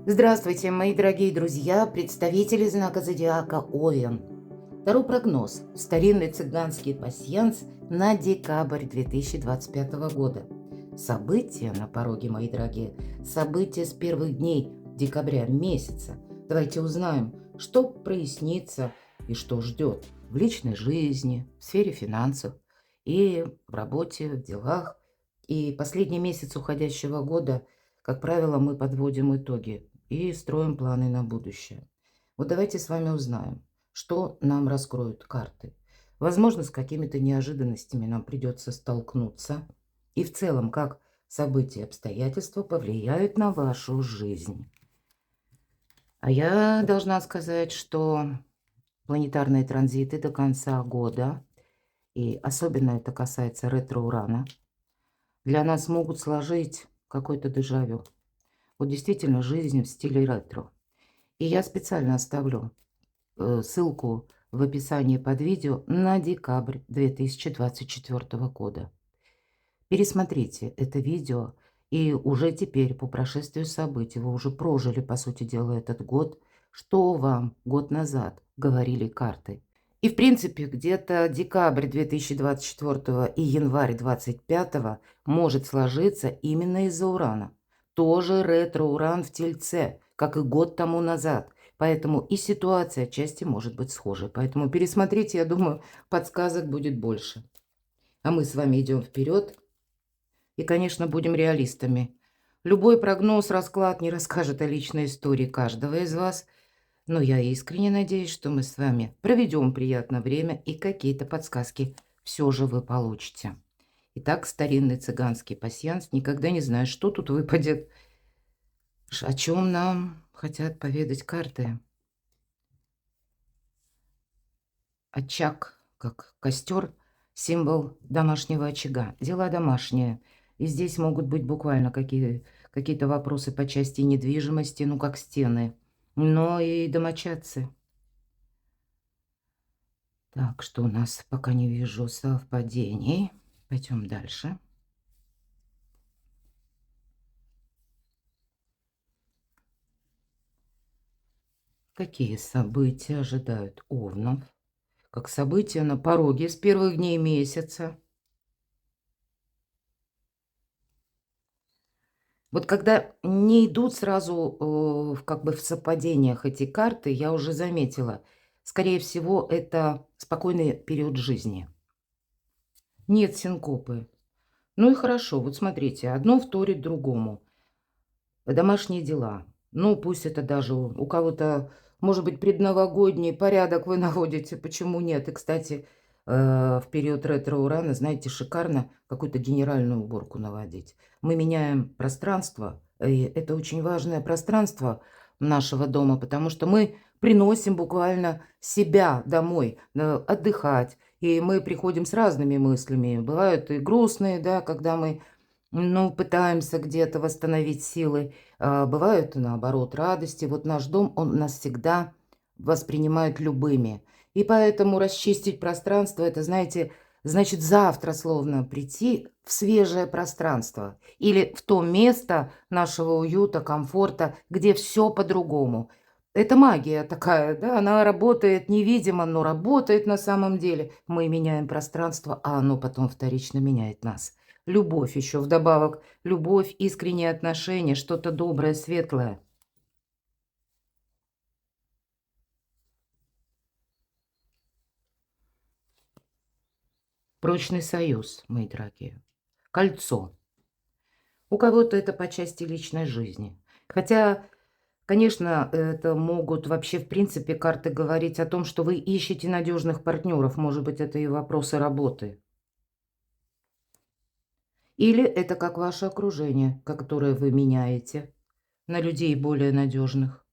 Здравствуйте, мои дорогие друзья, представители знака зодиака Овен. Второй прогноз. Старинный цыганский пасьянс на декабрь 2025 года. События на пороге, мои дорогие. События с первых дней декабря месяца. Давайте узнаем, что прояснится и что ждет в личной жизни, в сфере финансов и в работе, в делах. И последний месяц уходящего года, как правило, мы подводим итоги и строим планы на будущее. Вот давайте с вами узнаем, что нам раскроют карты. Возможно, с какими-то неожиданностями нам придется столкнуться. И в целом, как события и обстоятельства повлияют на вашу жизнь. А я должна сказать, что планетарные транзиты до конца года, и особенно это касается ретро-урана, для нас могут сложить какой-то дежавю. Вот действительно жизнь в стиле ретро. И я специально оставлю ссылку в описании под видео на декабрь 2024 года. Пересмотрите это видео, и уже теперь, по прошествию событий, вы уже прожили, по сути дела, этот год. Что вам год назад говорили карты? И, в принципе, где-то декабрь 2024 и январь 2025 может сложиться именно из-за Урана. Тоже ретро-Уран в Тельце, как и год тому назад. Поэтому и ситуация отчасти может быть схожей. Поэтому пересмотрите, я думаю, подсказок будет больше. А мы с вами идем вперед. И, конечно, будем реалистами. Любой прогноз, расклад не расскажет о личной истории каждого из вас, но я искренне надеюсь, что мы с вами проведем приятное время и какие-то подсказки все же вы получите. Итак, старинный цыганский пасьянс. Никогда не знаю, что тут выпадет, о чем нам хотят поведать карты. Очаг, как костер, символ домашнего очага. Дела домашние. И здесь могут быть буквально какие-то вопросы по части недвижимости, ну, как стены, но и домочадцы. Так, что у нас пока не вижу совпадений. Пойдем дальше. Какие события ожидают овнов? Как события на пороге с первых дней месяца. Вот когда не идут сразу, как бы в совпадениях эти карты, я уже заметила, скорее всего, это спокойный период жизни. Нет синкопы. Ну и хорошо, вот смотрите, одно вторит другому. Домашние дела. Ну, пусть это даже у кого-то, может быть, предновогодний порядок вы наводите, почему нет? И, кстати, в период ретро-урана, знаете, шикарно какую-то генеральную уборку наводить. Мы меняем пространство, и это очень важное пространство нашего дома, потому что мы приносим буквально себя домой, отдыхать, и мы приходим с разными мыслями. Бывают и грустные, да, когда мы, ну, пытаемся где-то восстановить силы. Бывают, наоборот, радости. Вот наш дом, он нас всегда воспринимает любыми. И поэтому расчистить пространство, это, знаете, значит завтра словно прийти в свежее пространство или в то место нашего уюта, комфорта, где все по-другому. Это магия такая, да, она работает невидимо, но работает на самом деле. Мы меняем пространство, а оно потом вторично меняет нас. Любовь еще вдобавок. Любовь, искренние отношения, что-то доброе, светлое. Прочный союз, мои дорогие. Кольцо. У кого-то это по части личной жизни. Хотя, конечно, это могут вообще, в принципе, карты говорить о том, что вы ищете надежных партнеров. Может быть, это и вопросы работы. Или это как ваше окружение, которое вы меняете на людей более надежных.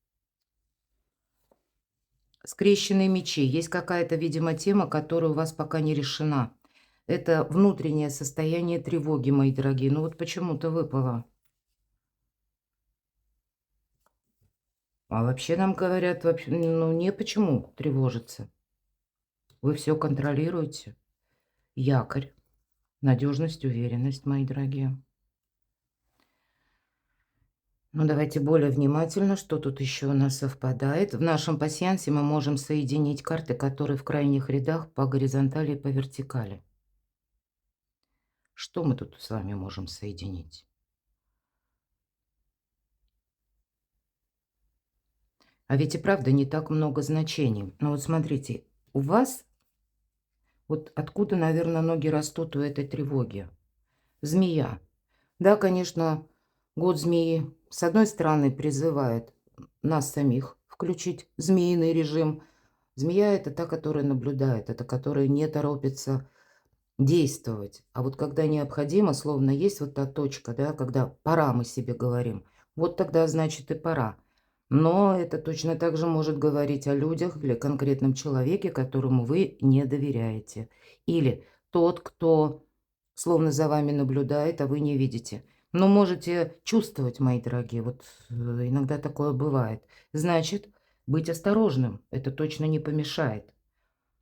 Скрещенные мечи. Есть какая-то, видимо, тема, которая у вас пока не решена. Это внутреннее состояние тревоги, мои дорогие. Ну вот почему-то выпало. А вообще нам говорят, вообще, ну не почему тревожиться. Вы все контролируете. Якорь, надежность, уверенность, мои дорогие. Ну, давайте более внимательно, что тут еще у нас совпадает. В нашем пасьянсе мы можем соединить карты, которые в крайних рядах по горизонтали и по вертикали. Что мы тут с вами можем соединить? А ведь и правда не так много значений. Но вот смотрите, у вас, вот откуда, наверное, ноги растут у этой тревоги? Змея. Да, конечно, год змеи, с одной стороны, призывает нас самих включить змеиный режим. Змея – это та, которая наблюдает, это которая не торопится действовать. А вот когда необходимо, словно есть вот та точка, да, когда пора, мы себе говорим, вот тогда значит и пора. Но это точно так же может говорить о людях или конкретном человеке, которому вы не доверяете. Или тот, кто словно за вами наблюдает, а вы не видите. Но можете чувствовать, мои дорогие, вот иногда такое бывает. Значит, быть осторожным, это точно не помешает.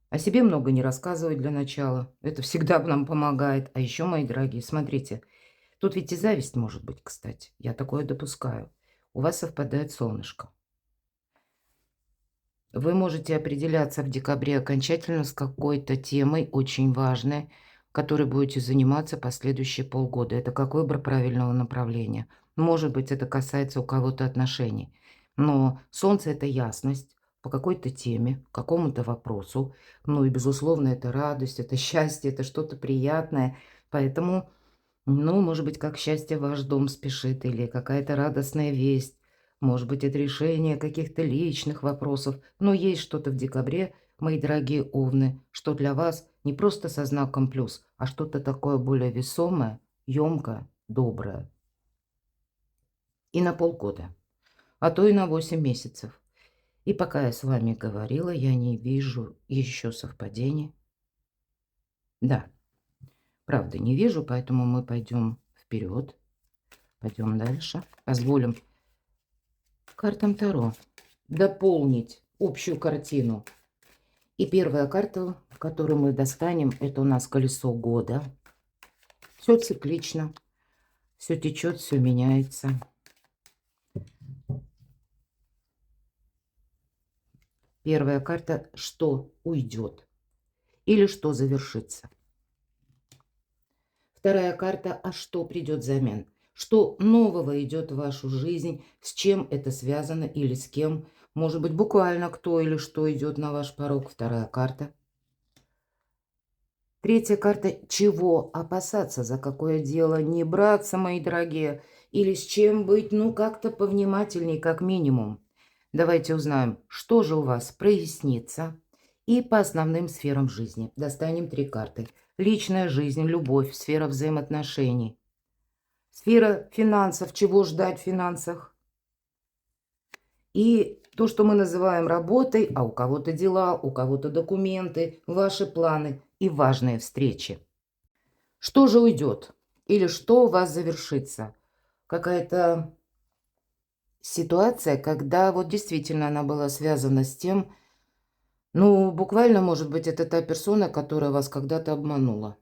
О себе много не рассказывать для начала. Это всегда нам помогает. А еще, мои дорогие, смотрите, тут ведь и зависть может быть, кстати. Я такое допускаю. У вас совпадает солнышко. Вы можете определяться в декабре окончательно с какой-то темой очень важной, которой будете заниматься последующие полгода. Это как выбор правильного направления. Может быть, это касается у кого-то отношений. Но Солнце – это ясность по какой-то теме, какому-то вопросу. Ну и, безусловно, это радость, это счастье, это что-то приятное. Поэтому, ну, может быть, как счастье в ваш дом спешит или какая-то радостная весть. Может быть, это решение каких-то личных вопросов. Но есть что-то в декабре, мои дорогие овны, что для вас не просто со знаком плюс, а что-то такое более весомое, емкое, доброе. И на полгода, а то и на 8 месяцев. И пока я с вами говорила, я не вижу еще совпадений. Да, правда, не вижу, поэтому мы пойдем вперед. Пойдем дальше. Позволим картам Таро дополнить общую картину. И первая карта, которую мы достанем, это у нас колесо года. Все циклично, все течет, все меняется. Первая карта, что уйдет или что завершится. Вторая карта, а что придет взамен. Что нового идет в вашу жизнь, с чем это связано или с кем. Может быть, буквально кто или что идет на ваш порог. Вторая карта. Третья карта, чего опасаться, за какое дело не браться, мои дорогие, или с чем быть, ну, как-то повнимательней, как минимум. Давайте узнаем, что же у вас прояснится. И по основным сферам жизни. Достанем 3 карты. Личная жизнь, любовь, сфера взаимоотношений. Сфера финансов, чего ждать в финансах. И то, что мы называем работой, а у кого-то дела, у кого-то документы, ваши планы и важные встречи. Что же уйдет? Или что у вас завершится? Какая-то ситуация, когда вот действительно она была связана с тем, ну, буквально, может быть, это та персона, которая вас когда-то обманула.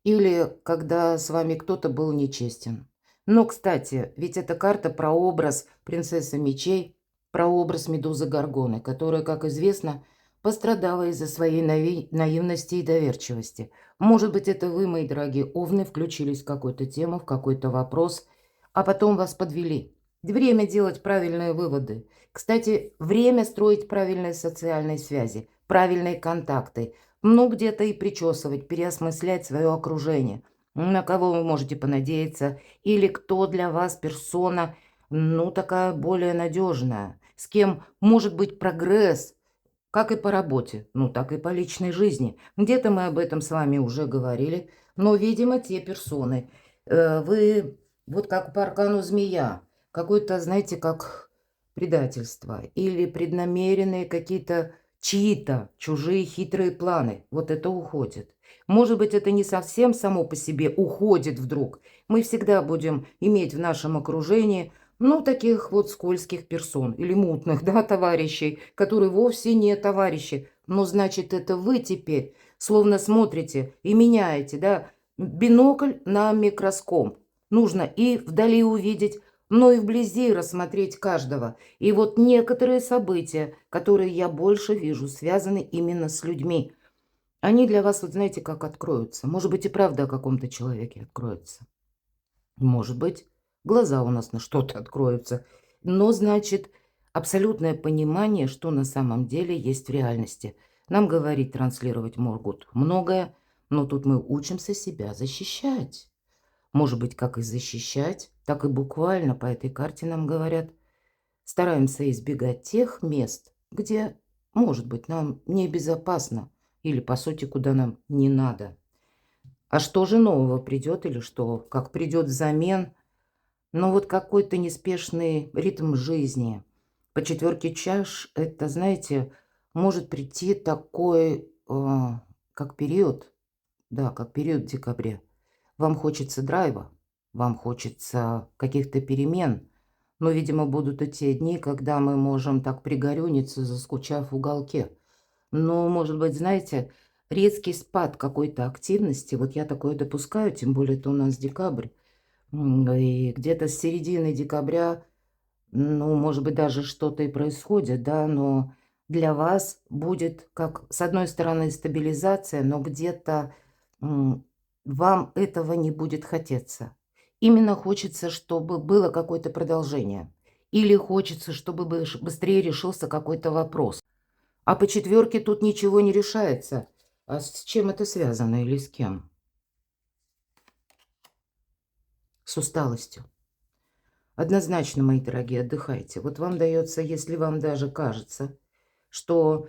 Или когда с вами кто-то был нечестен. Но, кстати, ведь эта карта про образ принцессы мечей, про образ Медузы Горгоны, которая, как известно, пострадала из-за своей наивности и доверчивости. Может быть, это вы, мои дорогие овны, включились в какую-то тему, в какой-то вопрос, а потом вас подвели. Время делать правильные выводы. Кстати, время строить правильные социальные связи, правильные контакты. Ну, где-то и причесывать, переосмыслять свое окружение. На кого вы можете понадеяться, или кто для вас персона, ну, такая более надежная, с кем может быть прогресс, как и по работе, ну, так и по личной жизни. Где-то мы об этом с вами уже говорили, но, видимо, те персоны, вы вот как по аркану змея, какое-то, знаете, как предательство или преднамеренные какие-то чьи-то чужие хитрые планы. Вот это уходит. Может быть, это не совсем само по себе уходит вдруг. Мы всегда будем иметь в нашем окружении, ну, таких вот скользких персон или мутных, да, товарищей, которые вовсе не товарищи. Но, значит, это вы теперь словно смотрите и меняете, да, бинокль на микроскоп. Нужно и вдали увидеть но и вблизи рассмотреть каждого. И вот некоторые события, которые я больше вижу, связаны именно с людьми. Они для вас, вот знаете, как откроются. Может быть, и правда о каком-то человеке откроется. Может быть, глаза у нас на что-то откроются. Но, значит, абсолютное понимание, что на самом деле есть в реальности. Нам говорить, транслировать могут многое, но тут мы учимся себя защищать. Может быть, как и защищать, так и буквально по этой карте нам говорят. Стараемся избегать тех мест, где, может быть, нам небезопасно или, по сути, куда нам не надо. А что же нового придет или что? Как придет взамен? Но вот какой-то неспешный ритм жизни. По четверке чаш это, знаете, может прийти такой, как период, да, как период в декабре. Вам хочется драйва, вам хочется каких-то перемен, но, видимо, будут и те дни, когда мы можем так пригорюниться, заскучав в уголке. Но, может быть, знаете, резкий спад какой-то активности, вот я такое допускаю, тем более это у нас декабрь, и где-то с середины декабря, ну, может быть, даже что-то и происходит, да, но для вас будет как, с одной стороны, стабилизация, но где-то вам этого не будет хотеться. Именно хочется, чтобы было какое-то продолжение. Или хочется, чтобы быстрее решился какой-то вопрос. А по четверке тут ничего не решается. А с чем это связано или с кем? С усталостью. Однозначно, мои дорогие, отдыхайте. Вот вам дается, если вам даже кажется, что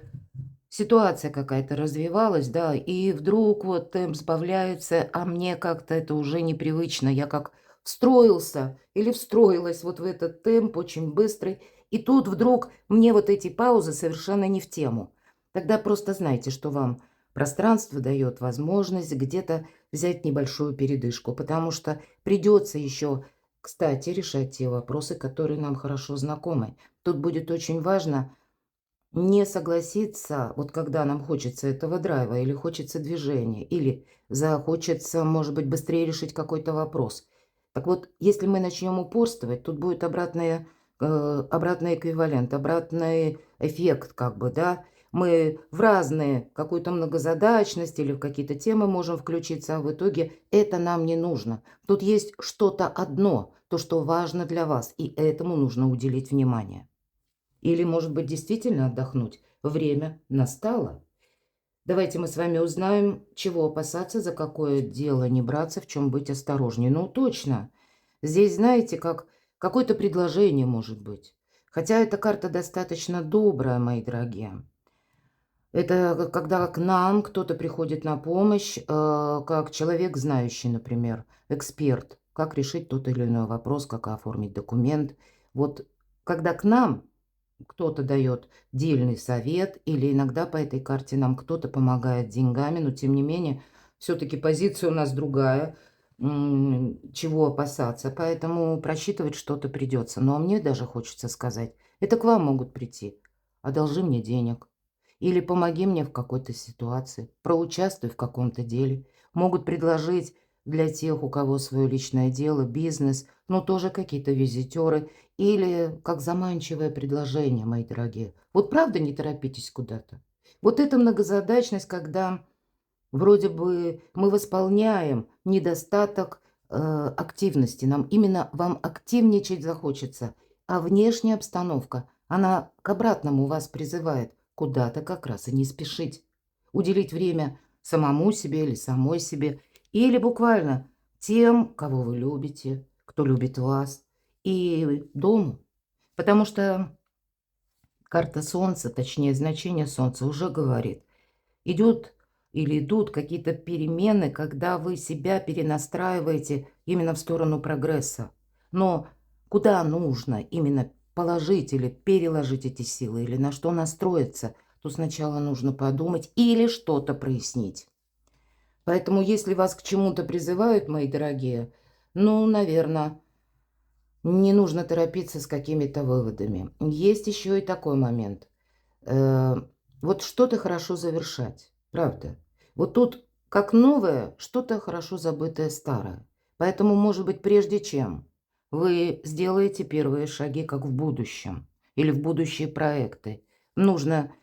ситуация какая-то развивалась, да, и вдруг вот темп сбавляется, а мне как-то это уже непривычно. Я как встроился или встроилась вот в этот темп очень быстрый, и тут вдруг мне вот эти паузы совершенно не в тему. Тогда просто знайте, что вам пространство дает возможность где-то взять небольшую передышку, потому что придется еще, кстати, решать те вопросы, которые нам хорошо знакомы. Тут будет очень важно не согласиться, вот когда нам хочется этого драйва, или хочется движения, или захочется, может быть, быстрее решить какой-то вопрос. Так вот, если мы начнем упорствовать, тут будет обратный эквивалент, обратный эффект, как бы, да. Мы в разные, какую-то многозадачность или в какие-то темы можем включиться, а в итоге это нам не нужно. Тут есть что-то одно, то, что важно для вас, и этому нужно уделить внимание. Или, может быть, действительно отдохнуть? Время настало. Давайте мы с вами узнаем, чего опасаться, за какое дело не браться, в чем быть осторожнее. Ну, точно. Здесь, знаете, как какое-то предложение может быть. Хотя эта карта достаточно добрая, мои дорогие. Это когда к нам кто-то приходит на помощь, как человек знающий, например, эксперт, как решить тот или иной вопрос, как оформить документ. Вот когда к нам кто-то дает дельный совет, или иногда по этой карте нам кто-то помогает деньгами, но тем не менее, все-таки позиция у нас другая, чего опасаться, поэтому просчитывать что-то придется. Но мне даже хочется сказать, это к вам могут прийти, одолжи мне денег, или помоги мне в какой-то ситуации, проучаствуй в каком-то деле. Могут предложить для тех, у кого свое личное дело, бизнес, но тоже какие-то визитеры, или как заманчивое предложение, мои дорогие. Вот правда не торопитесь куда-то? Вот эта многозадачность, когда вроде бы мы восполняем недостаток активности. Нам именно вам активничать захочется. А внешняя обстановка, она к обратному вас призывает. Куда-то как раз и не спешить. Уделить время самому себе или самой себе. Или буквально тем, кого вы любите, кто любит вас. И дому. Потому что карта Солнца, точнее значение Солнца уже говорит. Идет или идут какие-то перемены, когда вы себя перенастраиваете именно в сторону прогресса. Но куда нужно именно положить или переложить эти силы, или на что настроиться, то сначала нужно подумать или что-то прояснить. Поэтому, если вас к чему-то призывают, мои дорогие, ну, наверное, не нужно торопиться с какими-то выводами. Есть еще и такой момент. Э, Вот что-то хорошо завершать, правда. Вот тут как новое, что-то хорошо забытое старое. Поэтому, может быть, прежде чем вы сделаете первые шаги, как в будущем, или в будущие проекты. Нужно,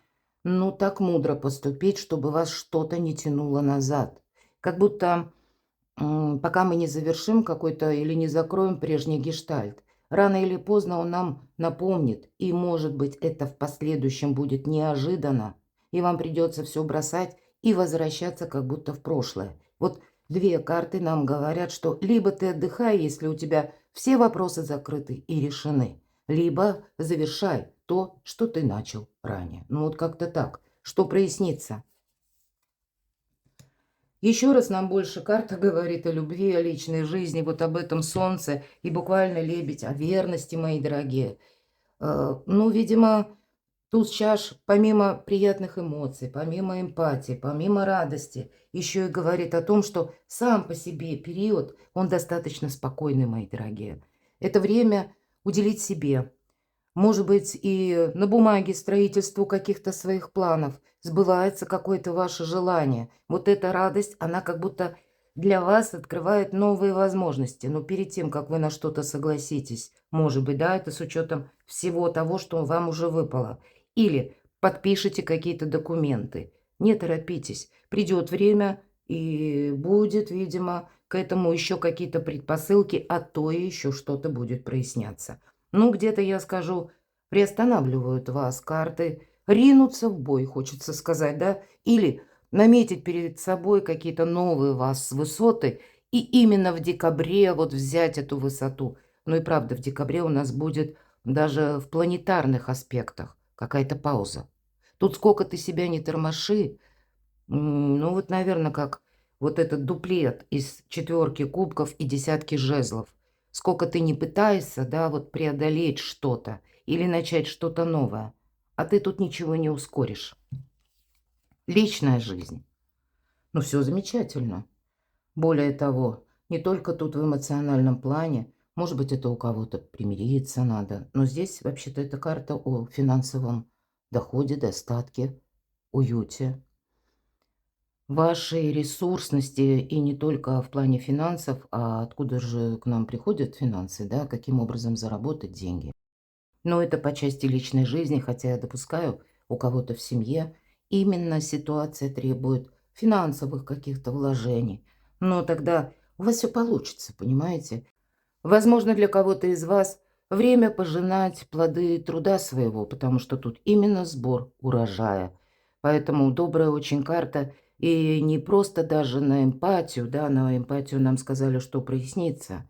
ну, так мудро поступить, чтобы вас что-то не тянуло назад. Как будто пока мы не завершим какой-то или не закроем прежний гештальт, рано или поздно он нам напомнит, и, может быть, это в последующем будет неожиданно, и вам придется все бросать и возвращаться как будто в прошлое. Вот две карты нам говорят, что либо ты отдыхай, если у тебя все вопросы закрыты и решены, либо завершай то, что ты начал ранее. Ну вот как-то так. Что прояснится? Еще раз нам больше карта говорит о любви, о личной жизни, вот об этом солнце и буквально лебедь, о верности, мои дорогие. Ну, видимо, туз чаш, помимо приятных эмоций, помимо эмпатии, помимо радости, еще и говорит о том, что сам по себе период, он достаточно спокойный, мои дорогие. Это время уделить себе, может быть, и на бумаге строительству каких-то своих планов сбывается какое-то ваше желание. Вот эта радость, она как будто для вас открывает новые возможности. Но перед тем, как вы на что-то согласитесь, может быть, да, это с учетом всего того, что вам уже выпало. Или подпишите какие-то документы. Не торопитесь. Придет время, и будет, видимо, к этому еще какие-то предпосылки, а то и еще что-то будет проясняться. Ну, где-то, я скажу, приостанавливают вас карты, ринуться в бой, хочется сказать, да, или наметить перед собой какие-то новые вас высоты, и именно в декабре вот взять эту высоту. Ну и правда, в декабре у нас будет даже в планетарных аспектах какая-то пауза. Тут сколько ты себя не тормоши, ну вот, наверное, как вот этот дуплет из четверки кубков и десятки жезлов. Сколько ты не пытаешься, да, вот преодолеть что-то или начать что-то новое, а ты тут ничего не ускоришь. Личная жизнь. Ну, все замечательно. Более того, не только тут в эмоциональном плане, может быть, это у кого-то примириться надо, но здесь вообще-то эта карта о финансовом доходе, достатке, уюте, вашей ресурсности, и не только в плане финансов, а откуда же к нам приходят финансы, да, каким образом заработать деньги. Но это по части личной жизни, хотя я допускаю, у кого-то в семье именно ситуация требует финансовых каких-то вложений. Но тогда у вас все получится, понимаете? Возможно, для кого-то из вас время пожинать плоды труда своего, потому что тут именно сбор урожая. Поэтому добрая очень карта, и не просто даже на эмпатию, да, на эмпатию нам сказали, что прояснится.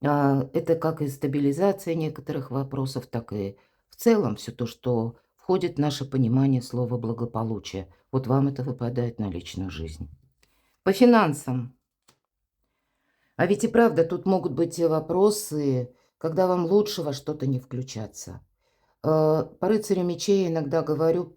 Это как и стабилизация некоторых вопросов, так и в целом все то, что входит в наше понимание слова благополучие. Вот вам это выпадает на личную жизнь. По финансам. А ведь и правда, тут могут быть и вопросы, когда вам лучше во что-то не включаться. По рыцарю мечей иногда говорю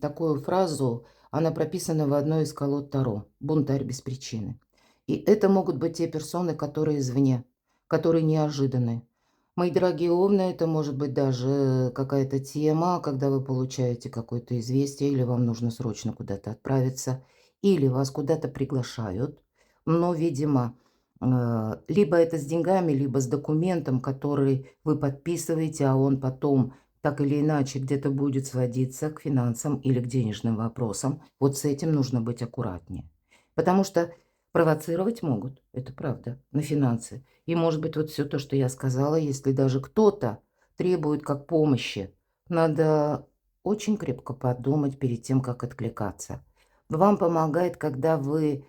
такую фразу, она прописана в одной из колод Таро «Бунтарь без причины». И это могут быть те персоны, которые извне, которые неожиданны. Мои дорогие овны, это может быть даже какая-то тема, когда вы получаете какое-то известие, или вам нужно срочно куда-то отправиться, или вас куда-то приглашают, но, видимо, либо это с деньгами, либо с документом, который вы подписываете, а он потом так или иначе где-то будет сводиться к финансам или к денежным вопросам. Вот с этим нужно быть аккуратнее. Потому что провоцировать могут, это правда, на финансы. И может быть вот все то, что я сказала, если даже кто-то требует как помощи, надо очень крепко подумать перед тем, как откликаться. Вам помогает, когда вы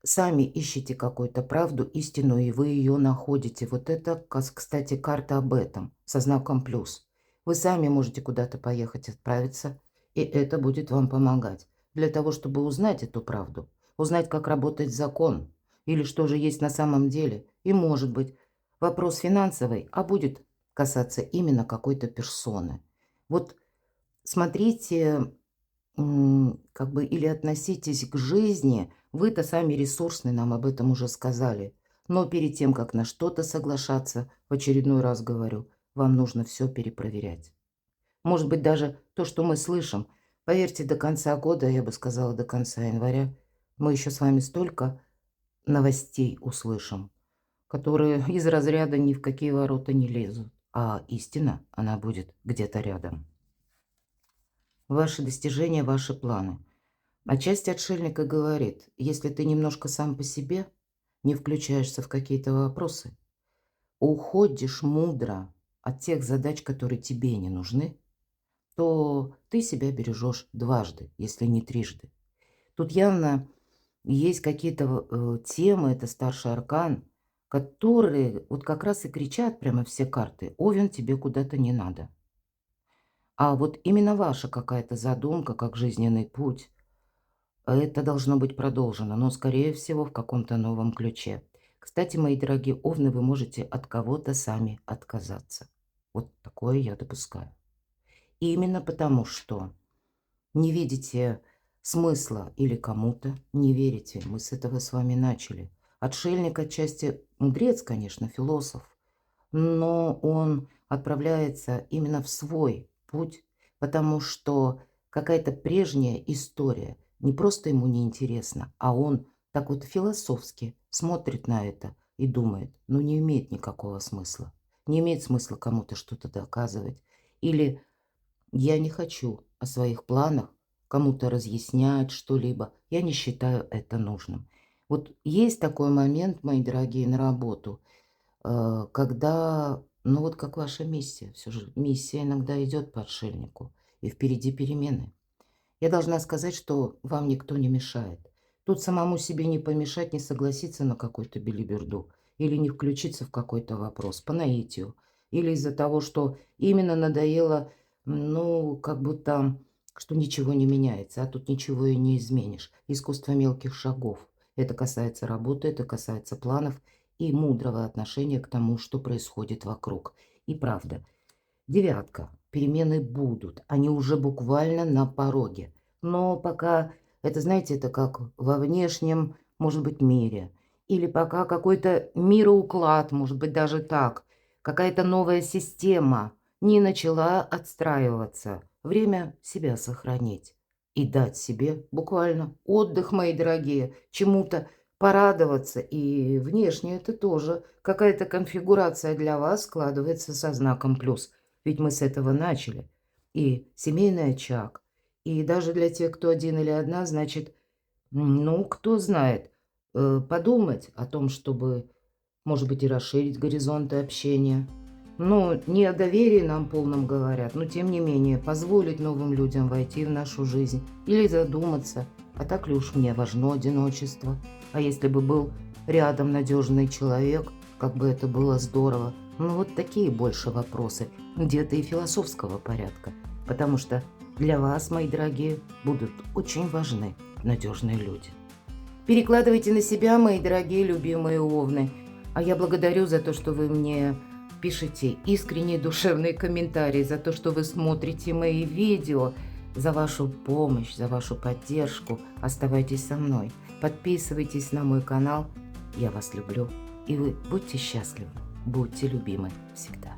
сами ищете какую-то правду, истину, и вы ее находите. Вот это, кстати, карта об этом, со знаком плюс. Вы сами можете куда-то поехать, отправиться, и это будет вам помогать. Для того, чтобы узнать эту правду, узнать, как работает закон, или что же есть на самом деле. И, может быть, вопрос финансовый, а будет касаться именно какой-то персоны. Вот смотрите, как бы или относитесь к жизни, вы-то сами ресурсны, нам об этом уже сказали. Но перед тем, как на что-то соглашаться, в очередной раз говорю, вам нужно все перепроверять. Может быть, даже то, что мы слышим, поверьте, до конца года, я бы сказала, до конца января, мы еще с вами столько новостей услышим, которые из разряда ни в какие ворота не лезут. А истина, она будет где-то рядом. Ваши достижения, ваши планы. А часть отшельника говорит, если ты немножко сам по себе, не включаешься в какие-то вопросы, уходишь мудро от тех задач, которые тебе не нужны, то ты себя бережешь дважды, если не трижды. Тут явно есть какие-то темы, это старший аркан, которые вот как раз и кричат прямо все карты: Овен, тебе куда-то не надо. А вот именно ваша какая-то задумка, как жизненный путь, это должно быть продолжено, но, скорее всего, в каком-то новом ключе. Кстати, мои дорогие овны, вы можете от кого-то сами отказаться. Вот такое я допускаю. И именно потому, что не видите смысла или кому-то не верите. Мы с этого с вами начали. Отшельник отчасти мудрец, конечно, философ, но он отправляется именно в свой путь, потому что какая-то прежняя история не просто ему не интересна, а он так вот философски смотрит на это и думает, ну не имеет никакого смысла. Не имеет смысла кому-то что-то доказывать. Или я не хочу о своих планах кому-то разъяснять что-либо. Я не считаю это нужным. Вот есть такой момент, мои дорогие, на работу, когда, ну вот как ваша миссия, все же миссия иногда идет по отшельнику, и впереди перемены. Я должна сказать, что вам никто не мешает. Тут самому себе не помешать, не согласиться на какую-то белиберду или не включиться в какой-то вопрос по наитию, или из-за того, что именно надоело, ну, как будто, что ничего не меняется, а тут ничего и не изменишь. Искусство мелких шагов. Это касается работы, это касается планов и мудрого отношения к тому, что происходит вокруг. И правда, девятка. Перемены будут. Они уже буквально на пороге. Но пока, это, знаете, это как во внешнем, может быть, мире. Или пока какой-то мироуклад, может быть, даже так. Какая-то новая система не начала отстраиваться. Время себя сохранить. И дать себе буквально отдых, мои дорогие, чему-то порадоваться. И внешне это тоже какая-то конфигурация для вас складывается со знаком плюс. Ведь мы с этого начали. И семейный очаг, и даже для тех, кто один или одна, значит, ну, кто знает, подумать о том, чтобы, может быть, и расширить горизонты общения. Ну, не о доверии нам полном говорят, но тем не менее позволить новым людям войти в нашу жизнь или задуматься, а так ли уж мне важно одиночество. А если бы был рядом надежный человек, как бы это было здорово. Ну, вот такие больше вопросы, где-то и философского порядка, потому что для вас, мои дорогие, будут очень важны надежные люди. Перекладывайте на себя, мои дорогие любимые овны. А я благодарю за то, что вы мне пишете искренние душевные комментарии, за то, что вы смотрите мои видео, за вашу помощь, за вашу поддержку. Оставайтесь со мной. Подписывайтесь на мой канал. Я вас люблю. И вы будьте счастливы, будьте любимы всегда.